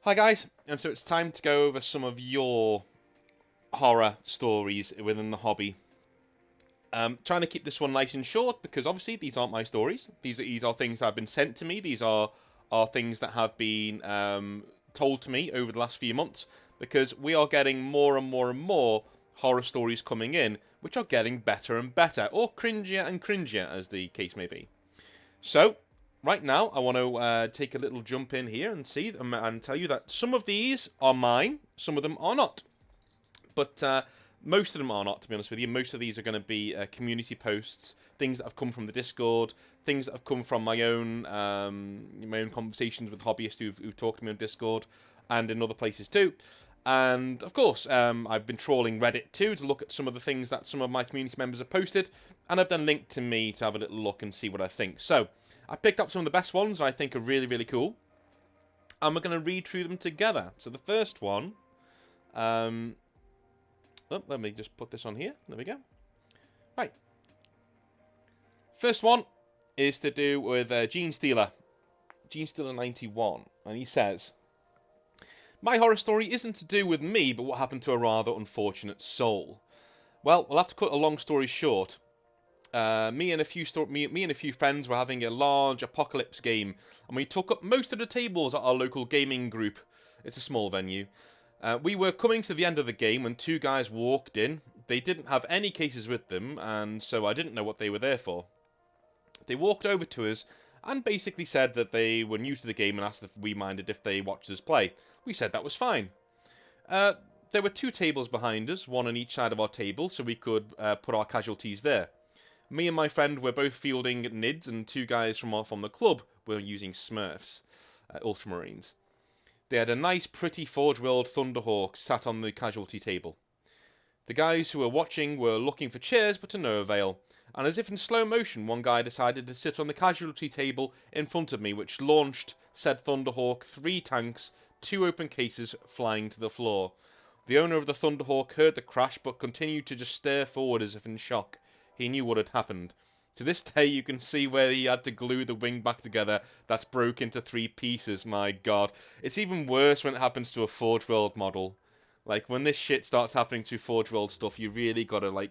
Hi guys, and so it's time to go over some of your horror stories within the hobby. Trying to keep this one nice and short because obviously these aren't my stories. These are things that have been sent to me. These are things that have been told to me over the last few months because we are getting more and more and more horror stories coming in, which are getting better and better, or cringier and cringier as the case may be. So, right now, I want to take a little jump in here and see and tell you that some of these are mine, some of them are not. But most of them are not, to be honest with you. Most of these are going to be community posts, things that have come from the Discord, things that have come from my own conversations with hobbyists who've talked to me on Discord and in other places too. And of course, I've been trawling Reddit too to look at some of the things that some of my community members have posted, and I've then linked to me to have a little look and see what I think. So, I picked up some of the best ones that I think are really, really cool, and we're going to read through them together. So the first one, let me just put this on here. There we go. Right. First one is to do with Gene Stealer. Gene Stealer 91, and he says, "My horror story isn't to do with me, but what happened to a rather unfortunate soul. Well, we'll have to cut a long story short. Me and a few friends were having a large apocalypse game, and we took up most of the tables at our local gaming group. It's a small venue. We were coming to the end of the game when two guys walked in. They didn't have any cases with them, and so I didn't know what they were there for. They walked over to us and basically said that they were new to the game and asked if we minded if they watched us play. We said that was fine. There were two tables behind us, one on each side of our table, so we could put our casualties there. Me and my friend were both fielding NIDs, and two guys from the club were using Smurfs, Ultramarines. They had a nice, pretty Forge World Thunderhawk sat on the casualty table. The guys who were watching were looking for chairs, but to no avail. And as if in slow motion, one guy decided to sit on the casualty table in front of me, which launched said Thunderhawk 3 tanks, 2 open cases flying to the floor. The owner of the Thunderhawk heard the crash, but continued to just stare forward as if in shock. He knew what had happened. To this day, you can see where he had to glue the wing back together. That's broke into 3 pieces, my god. It's even worse when it happens to a Forge World model. Like, when this shit starts happening to Forge World stuff, you really gotta, I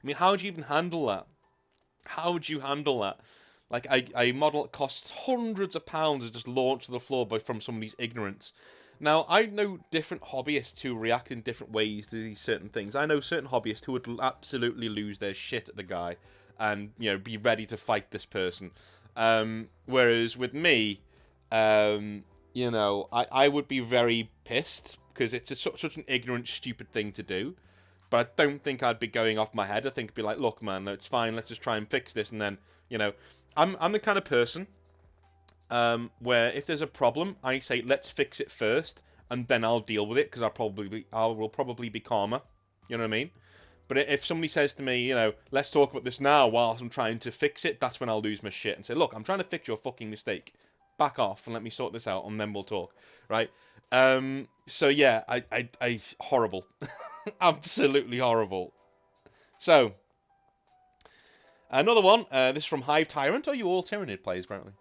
mean, how do you even handle that? How would you handle that? Like, a model that costs hundreds of pounds is just launched to the floor from somebody's ignorance. Now, I know different hobbyists who react in different ways to these certain things. I know certain hobbyists who would absolutely lose their shit at the guy and, be ready to fight this person. Whereas with me, I would be very pissed because it's such an ignorant, stupid thing to do. But I don't think I'd be going off my head. I think I'd be like, look, man, no, it's fine. Let's just try and fix this. And then, I'm the kind of person where if there's a problem, I say let's fix it first, and then I'll deal with it because I will probably be calmer. You know what I mean? But if somebody says to me, let's talk about this now whilst I'm trying to fix it, that's when I'll lose my shit and say, look, I'm trying to fix your fucking mistake. Back off and let me sort this out, and then we'll talk, right? So yeah, I horrible, absolutely horrible. So another one. This is from Hive Tyrant. Oh, you all Tyranid players apparently.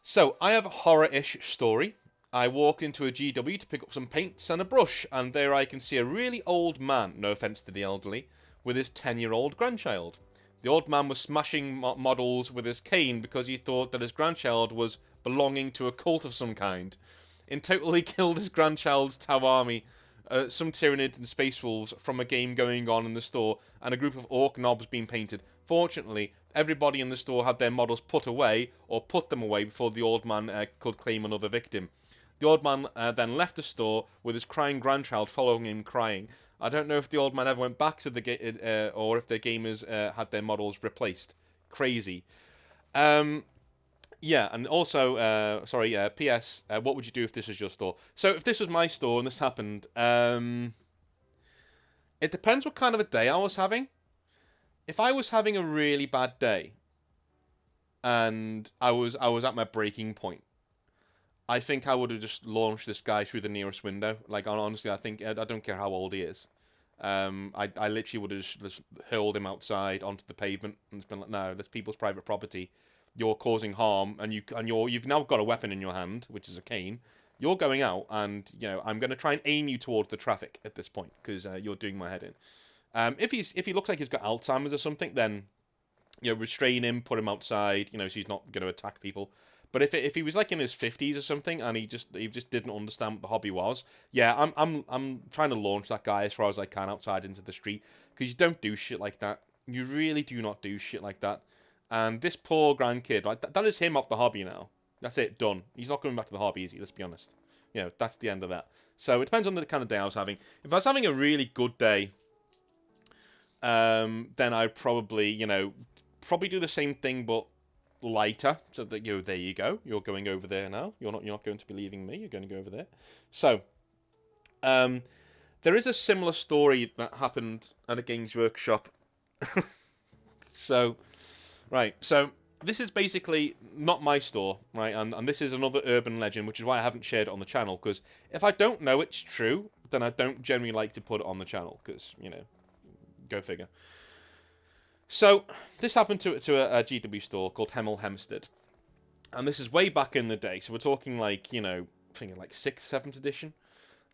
So I have a horror-ish story. I walked into a GW to pick up some paints and a brush, and there I can see a really old man, no offence to the elderly, with his 10-year-old grandchild. The old man was smashing models with his cane because he thought that his grandchild was belonging to a cult of some kind. In total, he killed his grandchild's Tau army, some Tyranids and Space Wolves from a game going on in the store, and a group of Orc knobs being painted. Fortunately, everybody in the store had their models put away, or put them away before the old man could claim another victim. The old man then left the store with his crying grandchild following him crying. I don't know if the old man ever went back to the game, or if the gamers had their models replaced. Crazy. Yeah, and also, P.S. What would you do if this was your store? So, if this was my store and this happened, it depends what kind of a day I was having. If I was having a really bad day, and I was at my breaking point, I think I would have just launched this guy through the nearest window. Like, honestly, I don't care how old he is. I literally would have just hurled him outside onto the pavement and just been like, no, that's people's private property. you're causing harm, and you've now got a weapon in your hand, which is a cane. You're going out, and I'm going to try and aim you towards the traffic at this point because you're doing my head in. If he looks like he's got Alzheimer's or something, then restrain him, put him outside, so he's not going to attack people. But if he was like in his 50s or something and he just didn't understand what the hobby was, yeah, I'm trying to launch that guy as far as I can outside into the street because you don't do shit like that. You really do not do shit like that. And this poor grandkid, like that is him off the hobby now. That's it, done. He's not coming back to the hobby, is he? Let's be honest. That's the end of that. So it depends on the kind of day I was having. If I was having a really good day, then I'd probably do the same thing but lighter. So that there you go. You're going over there now. You're not going to be leaving me. You're going to go over there. So, there is a similar story that happened at a Games Workshop. So, right. So this is basically not my store, right? And this is another urban legend, which is why I haven't shared it on the channel. Because if I don't know it's true, then I don't generally like to put it on the channel. Because go figure. So, this happened to a GW store called Hemel Hempstead. And this is way back in the day. So, we're talking like, I think like 6th, 7th edition.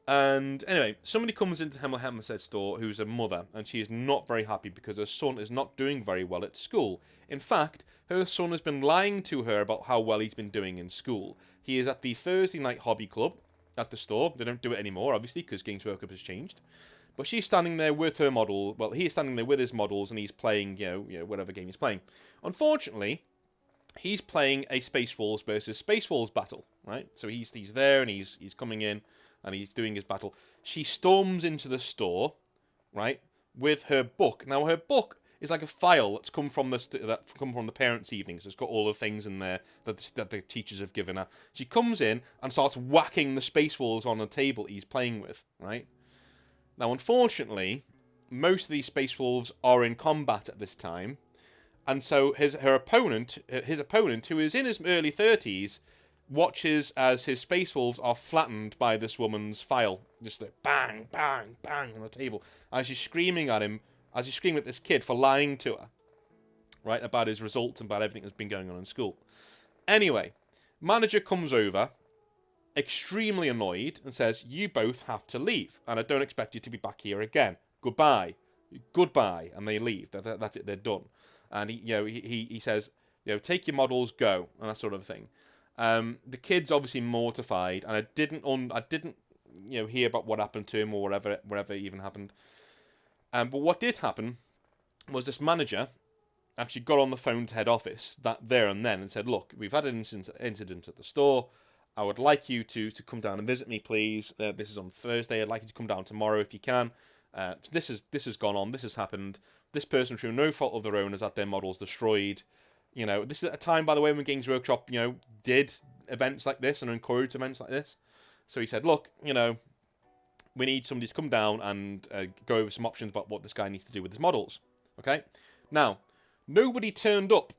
And anyway, somebody comes into Hemel Hempstead store who's a mother. And she is not very happy because her son is not doing very well at school. In fact, her son has been lying to her about how well he's been doing in school. He is at the Thursday night hobby club at the store. They don't do it anymore, obviously, because Games Workshop has changed. But she's standing there with her model. Well, he's standing there with his models, and he's playing, whatever game he's playing. Unfortunately, he's playing a Space Wolves versus Space Wolves battle, right? So he's there, and he's coming in, and he's doing his battle. She storms into the store, right, with her book. Now, her book is like a file that's come from the parents' evening. So it's got all the things in there that the teachers have given her. She comes in and starts whacking the Space Wolves on the table he's playing with, right? Now, unfortunately, most of these Space Wolves are in combat at this time, and so his opponent, who is in his early 30s, watches as his Space Wolves are flattened by this woman's file. Just like bang, bang, bang on the table. As she's screaming at him, as she's screaming at this kid for lying to her, right, about his results and about everything that's been going on in school. Anyway, manager comes over, extremely annoyed, and says, "You both have to leave, and I don't expect you to be back here again. Goodbye." And they leave. That's it. They're done. And he says, "Take your models, go," and that sort of thing. The kid's obviously mortified, and I didn't hear about what happened to him or whatever even happened. But what did happen was this manager actually got on the phone to head office there and then and said, "Look, we've had an incident at the store. I would like you to come down and visit me, please. This is on Thursday. I'd like you to come down tomorrow if you can. So this has gone on. This has happened. This person, through no fault of their own, has had their models destroyed. This is at a time, by the way, when Games Workshop, did events like this and encouraged events like this. So he said, look, we need somebody to come down and go over some options about what this guy needs to do with his models. Okay? Now, nobody turned up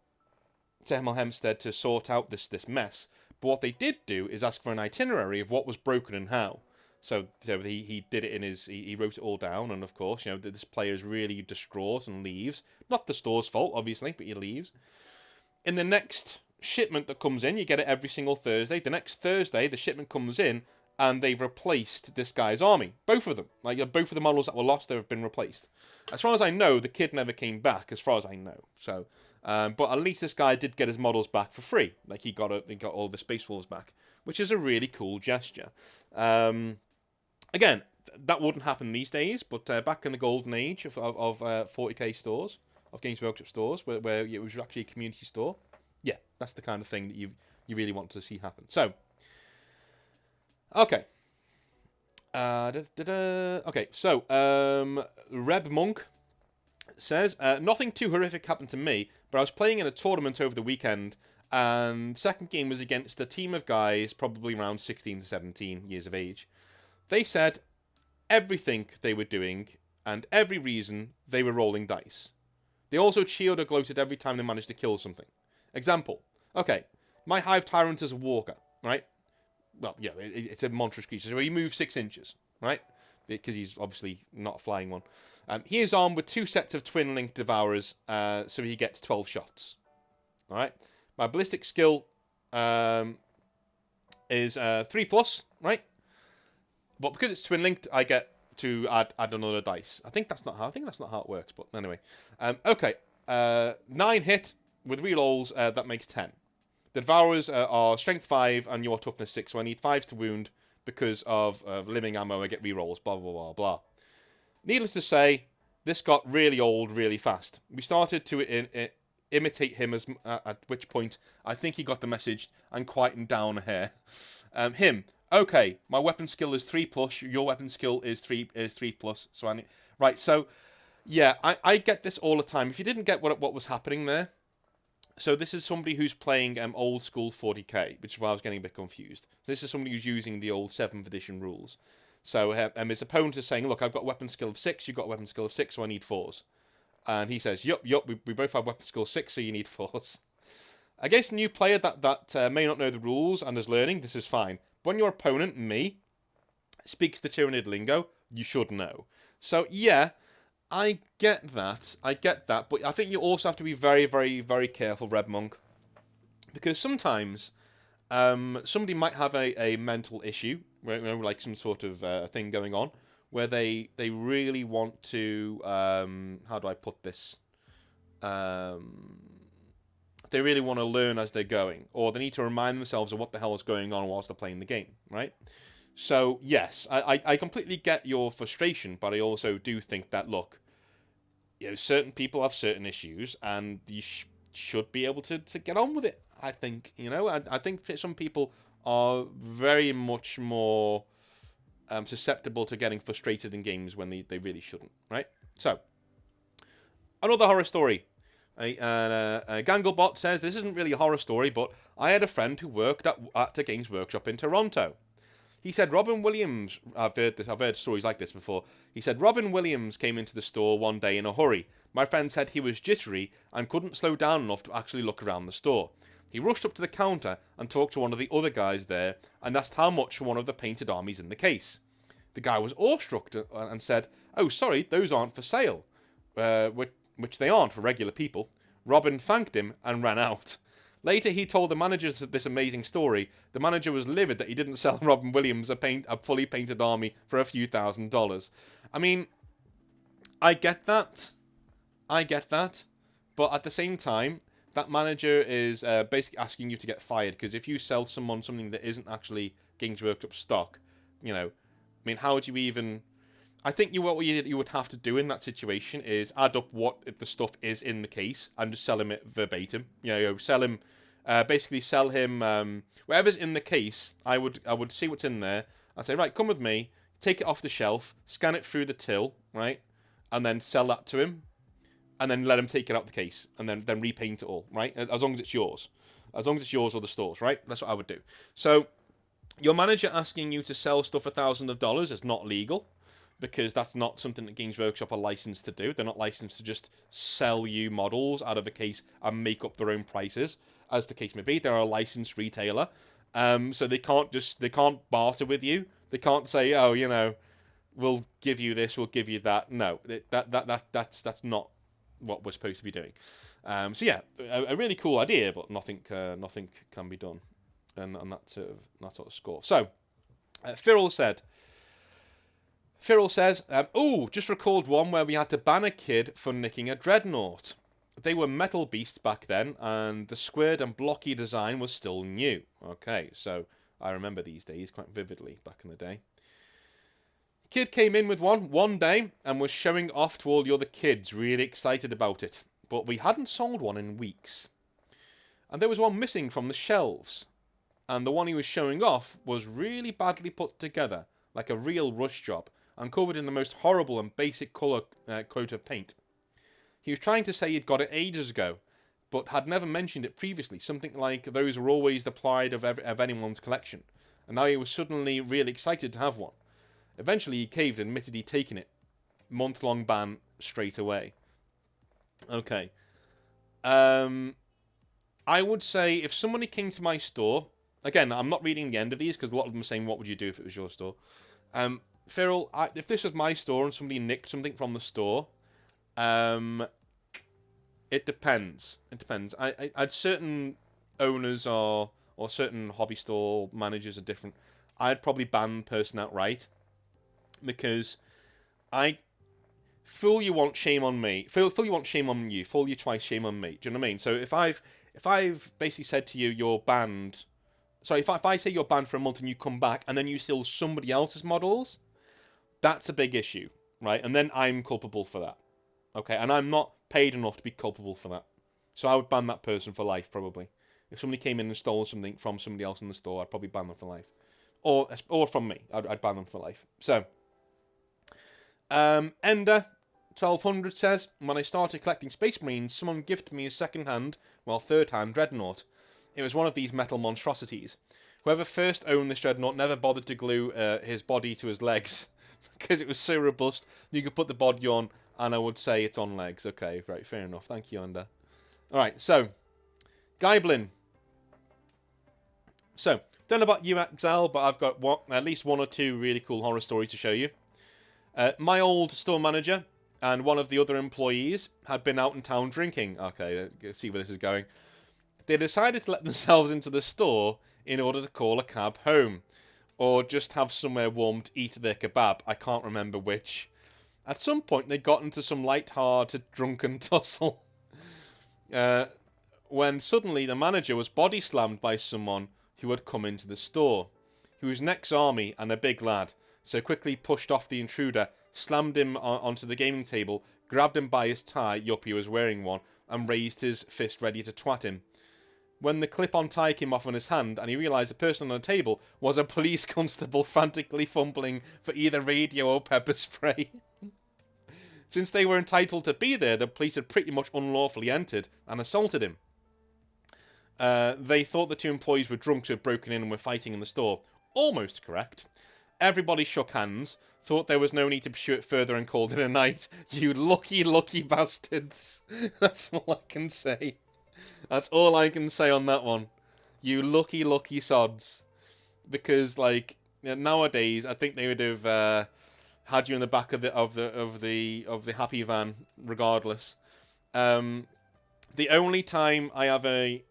to Hemel Hempstead to sort out this mess. But what they did do is ask for an itinerary of what was broken and how. So he did it in he wrote it all down, and of course, this player is really distraught and leaves. Not the store's fault, obviously, but he leaves. In the next shipment that comes in, you get it every single Thursday. The next Thursday, the shipment comes in, and they've replaced this guy's army. Both of them. Both of the models that were lost, they have been replaced. As far as I know, the kid never came back, as far as I know. So, but at least this guy did get his models back for free. He got all the Space Wolves back, which is a really cool gesture. Again, that wouldn't happen these days, but back in the golden age of 40k stores, of Games Workshop stores, where it was actually a community store, yeah, that's the kind of thing that you really want to see happen. So, okay. Okay, so, Reb Monk says, nothing too horrific happened to me, but I was playing in a tournament over the weekend, and second game was against a team of guys probably around 16 to 17 years of age. They said everything they were doing and every reason they were rolling dice. They also cheered or gloated every time they managed to kill something. Example. Okay, my Hive Tyrant is a walker, right? Well, yeah, it's a monstrous creature, so he moves 6 inches, right? Because he's obviously not a flying one. He is armed with 2 sets of twin-linked devourers, so he gets 12 shots. Alright? My ballistic skill is 3 plus, right? But because it's twin linked, I get to add another dice. I think that's not how it works. But anyway, okay. 9 hit with rerolls. That makes 10. The Devourers are strength 5 and your toughness 6, so I need 5s to wound because of living ammo. I get rerolls. Blah blah blah blah. Needless to say, this got really old really fast. We started to imitate him, at which point I think he got the message and quietened down a hair. Him. Okay, my weapon skill is 3 plus. Your weapon skill is 3 plus. So I need, right. So yeah, I get this all the time. If you didn't get what was happening there, so this is somebody who's playing old school 40k, which is why I was getting a bit confused. This is somebody who's using the old 7th edition rules. So his opponent is saying, look, I've got a weapon skill of 6, you've got a weapon skill of 6, so I need 4s. And he says, yup, we both have weapon skill 6, so you need 4s. Against a new player that may not know the rules and is learning, this is fine. When your opponent, me, speaks the Tyranid lingo, you should know. So yeah, I get that, but I think you also have to be very, very, very careful, Red Monk. Because sometimes somebody might have a mental issue, like some sort of thing going on, where they really want to, how do I put this? They really want to learn as they're going, or they need to remind themselves of what the hell is going on whilst they're playing the game, right? So, yes, I completely get your frustration, but I also do think that, look, certain people have certain issues, and you should be able to get on with it, I think, I think some people are very much more susceptible to getting frustrated in games when they really shouldn't, right? So, another horror story. Ganglebot says, this isn't really a horror story, but I had a friend who worked at a Games Workshop in Toronto. He said Robin Williams, I've heard stories like this before. He said Robin Williams came into the store one day in a hurry. My friend said he was jittery and couldn't slow down enough to actually look around the store. He rushed up to the counter and talked to one of the other guys there and asked how much for one of the painted armies in the case. The guy was awestruck and said, oh, sorry, those aren't for sale. Which they aren't for regular people. Robin thanked him and ran out. Later, he told the managers this amazing story. The manager was livid that he didn't sell Robin Williams a fully painted army for a few $1,000s. I mean, I get that. But at the same time, that manager is basically asking you to get fired, because if you sell someone something that isn't actually Games Workshop stock, I mean, how would you even... I think what you would have to do in that situation is add up what the stuff is in the case and just sell him it verbatim. Sell him, basically sell him whatever's in the case. I would see what's in there. I'd say, right, come with me, take it off the shelf, scan it through the till, right, and then sell that to him, and then let him take it out the case, and then repaint it all, right, as long as it's yours. As long as it's yours or the store's, right? That's what I would do. So, your manager asking you to sell stuff $1,000 is not legal, because that's not something that Games Workshop are licensed to do. They're not licensed to just sell you models out of a case and make up their own prices, as the case may be. They're a licensed retailer, so they can't barter with you. They can't say, oh, we'll give you this, we'll give you that. No, that's not what we're supposed to be doing. So yeah, a really cool idea, but nothing can be done, and that sort of score. So, Cyril says, just recalled one where we had to ban a kid for nicking a dreadnought. They were metal beasts back then, and the squared and blocky design was still new. Okay, so I remember these days quite vividly back in the day. Kid came in with one day and was showing off to all the other kids, really excited about it. But we hadn't sold one in weeks. And there was one missing from the shelves. And the one he was showing off was really badly put together, like a real rush job, and covered in the most horrible and basic colour coat of paint. He was trying to say he'd got it ages ago, but had never mentioned it previously, something like those were always the pride of anyone's collection, and now he was suddenly really excited to have one. Eventually he caved and admitted he'd taken it. Month-long ban straight away. Okay. I would say if somebody came to my store, again, I'm not reading the end of these because a lot of them are saying, what would you do if it was your store? Cyril, if this was my store and somebody nicked something from the store, it depends. It depends. I'd certain owners or certain hobby store managers are different. I'd probably ban the person outright because I fool you once, shame on me. Fool you once, shame on you. Fool you twice, shame on me. Do you know what I mean? So if I've basically said to you you're banned, sorry, if I say you're banned for a month and you come back and then you steal somebody else's models, that's a big issue, right? And then I'm culpable for that. Okay, and I'm not paid enough to be culpable for that. So I would ban that person for life, probably. If somebody came in and stole something from somebody else in the store, I'd probably ban them for life. Or from me, I'd ban them for life. So, Ender 1200 says, when I started collecting Space Marines, someone gifted me a second-hand, well, third-hand Dreadnought. It was one of these metal monstrosities. Whoever first owned this Dreadnought never bothered to glue his body to his legs, because it was so robust. You could put the body on, and I would say it's on legs. Okay, right, fair enough. Thank you, Ender. Alright, so, Geiblin. So, don't know about you, Axel, but I've got at least one or two really cool horror stories to show you. My old store manager and one of the other employees had been out in town drinking. Okay, let's see where this is going. They decided to let themselves into the store in order to call a cab home. Or just have somewhere warm to eat their kebab. I can't remember which. At some point, they got into some light-hearted drunken tussle. When suddenly the manager was body-slammed by someone who had come into the store. He was an ex-army and a big lad, so quickly pushed off the intruder, slammed him onto the gaming table, grabbed him by his tie, yup, he was wearing one, and raised his fist ready to twat him. When the clip-on tie came off on his hand and he realised the person on the table was a police constable frantically fumbling for either radio or pepper spray. Since they were entitled to be there, the police had pretty much unlawfully entered and assaulted him. They thought the two employees were drunks who had broken in and were fighting in the store. Almost correct. Everybody shook hands, thought there was no need to pursue it further and called it a night. You lucky, lucky bastards. That's all I can say. That's all I can say on that one. You lucky, lucky sods. Because, like, nowadays, I think they would have had you in the back of the happy van, regardless. The only time I have a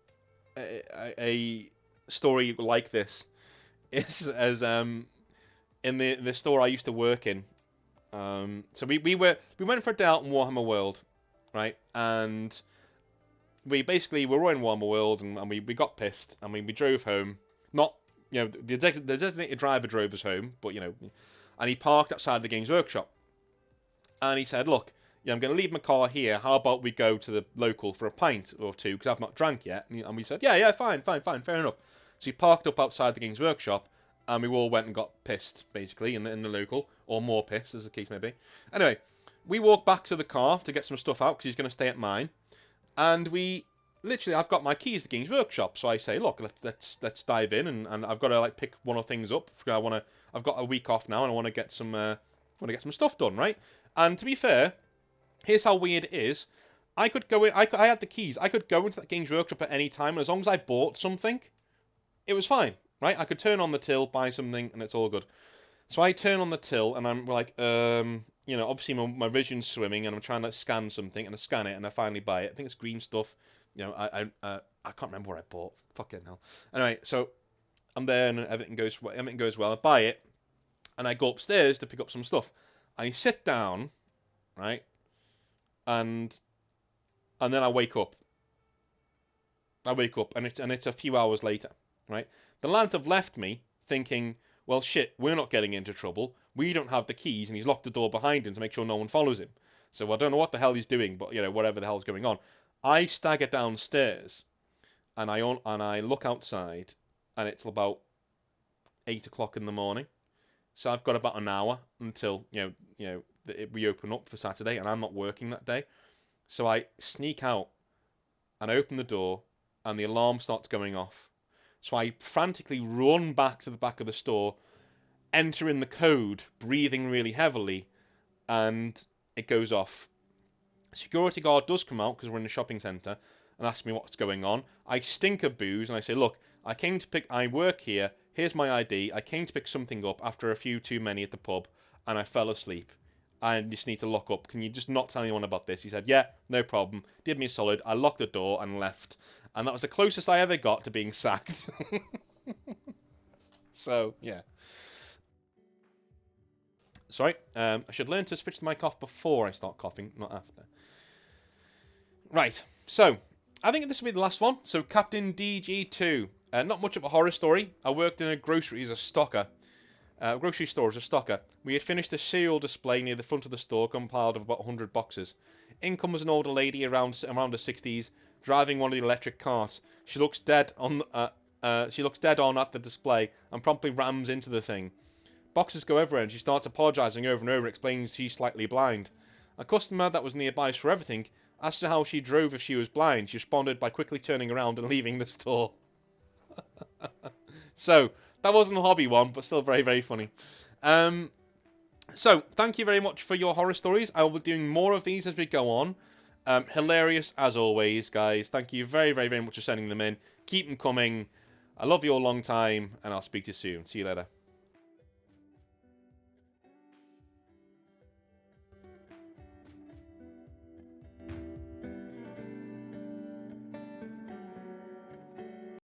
story like this is as in the store I used to work in. So we went for a day out in Warhammer World, right? And we were in Warhammer World and we got pissed and we drove home. Not, the designated driver drove us home, but and he parked outside the Games Workshop. And he said, look, I'm going to leave my car here. How about we go to the local for a pint or two, because I've not drank yet. And we said, yeah, fine, fair enough. So he parked up outside the Games Workshop, and we all went and got pissed, basically, in the local, or more pissed, as the case may be. Anyway, we walked back to the car to get some stuff out, because he's going to stay at mine. And I've got my keys to the Games Workshop, so I say, look, let's dive in, and I've got to pick one of things up. I've got a week off now, and I want to get some stuff done, right? And to be fair, here's how weird it is. I could go in. I had the keys. I could go into that Games Workshop at any time, and as long as I bought something, it was fine, right? I could turn on the till, buy something, and it's all good. So I turn on the till, and I'm like, obviously my vision's swimming, and I'm trying to scan something, and I scan it, and I finally buy it. I think it's green stuff. I can't remember what I bought. Fucking hell. Anyway, so I'm there, and everything goes well. I buy it, and I go upstairs to pick up some stuff. I sit down, right, and then I wake up. And it's a few hours later, right? The lads have left me thinking, well, shit, we're not getting into trouble. We don't have the keys, and he's locked the door behind him to make sure no one follows him. So I don't know what the hell he's doing, but whatever the hell's going on. I stagger downstairs, and I look outside, and it's about 8 o'clock in the morning. So I've got about an hour until we open up for Saturday, and I'm not working that day. So I sneak out, and I open the door, and the alarm starts going off. So I frantically run back to the back of the store, enter in the code, breathing really heavily, and it goes off. Security guard does come out, because we're in the shopping centre, and asks me what's going on. I stink of booze, and I say, look, I work here, here's my ID, I came to pick something up after a few too many at the pub, and I fell asleep. I just need to lock up. Can you just not tell anyone about this? He said, yeah, no problem. Did me a solid. I locked the door and left. And that was the closest I ever got to being sacked. So, yeah. Sorry. I should learn to switch the mic off before I start coughing, not after. Right. So, I think this will be the last one. So, Captain DG2. Not much of a horror story. I worked in a grocery store as a stocker. We had finished a cereal display near the front of the store, compiled of about 100 boxes. In comes an older lady around her 60s, driving one of the electric carts. She looks dead on at the display and promptly rams into the thing. Boxes go everywhere, and she starts apologising over and over, explaining she's slightly blind. A customer that was nearby for everything asked her how she drove if she was blind. She responded by quickly turning around and leaving the store. So, that wasn't a hobby one, but still very, very funny. So, thank you very much for your horror stories. I will be doing more of these as we go on. Hilarious as always, guys. Thank you very, very, very much for sending them in. Keep them coming. I love you all long time, and I'll speak to you soon. See you later.